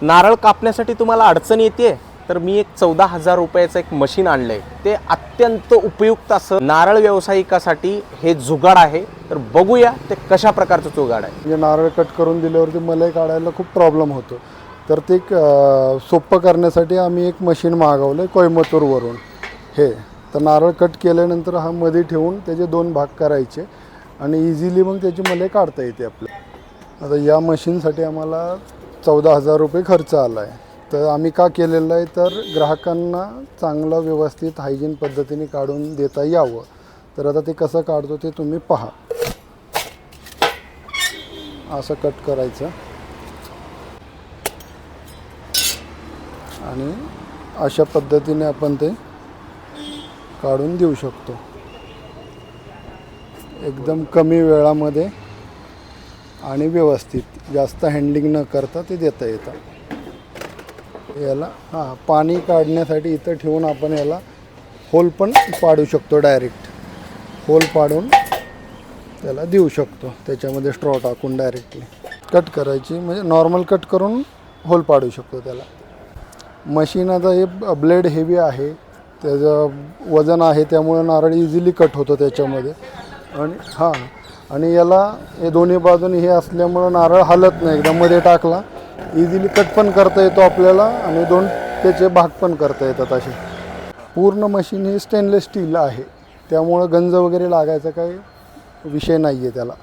नारळ कापण्यासाठी तुम्हाला अडचण येते तर मी एक 14,000 रुपयाचं एक मशीन आणलंय। ते अत्यंत उपयुक्त असं नारळ व्यावसायिकासाठी हे जुगाड आहे। तर बघूया ते कशा प्रकारचं जुगाड आहे। म्हणजे नारळ कट करून दिल्यावरती मलाई काढायला खूप प्रॉब्लेम होतो, तर ते सोपं करण्यासाठी आम्ही एक मशीन मागवलं आहे कोयंबतूरवरून। हे तर नारळ कट केल्यानंतर हा मध्ये ठेवून त्याचे 2 भाग करायचे आणि इझिली मग त्याची मलाई काढता येते आपल्याला। आता या मशीनसाठी आम्हाला 14,000 रुपये खर्च आला आहे। तर आम्ही का केलेलं आहे, तर ग्राहकांना चांगलं व्यवस्थित हायजीन पद्धतीने काढून देता यावं। तर आता ते कसं काढतो ते तुम्ही पहा। असं कट करायचं आणि अशा पद्धतीने आपण ते काढून देऊ शकतो। एकदम कमी वेळामध्ये आणि व्यवस्थित, जास्त हँडलिंग न करता ते देता येतं। याला पाणी काढण्यासाठी इथं ठेवून आपण याला होल पण पाडू शकतो। डायरेक्ट होल पाडून त्याला देऊ शकतो, त्याच्यामध्ये स्ट्रॉ टाकून डायरेक्टली कट करायची, म्हणजे नॉर्मल कट करून होल पाडू शकतो त्याला। मशीनाचा हे ब्लेड हेवी आहे, त्याचं वजन आहे, त्यामुळे नारळ इझिली कट होतो त्याच्यामध्ये। आणि याला हे दोन्ही बाजूने हे असल्यामुळं नारळ हलत नाही, एकदा मध्ये टाकला इझिली कट पण करता येतो आपल्याला आणि 2 त्याचे भाग पण करता येतात असे। पूर्ण मशीन हे स्टेनलेस स्टील आहे, त्यामुळं गंज वगैरे लागायचा काही विषय नाही आहे त्याला।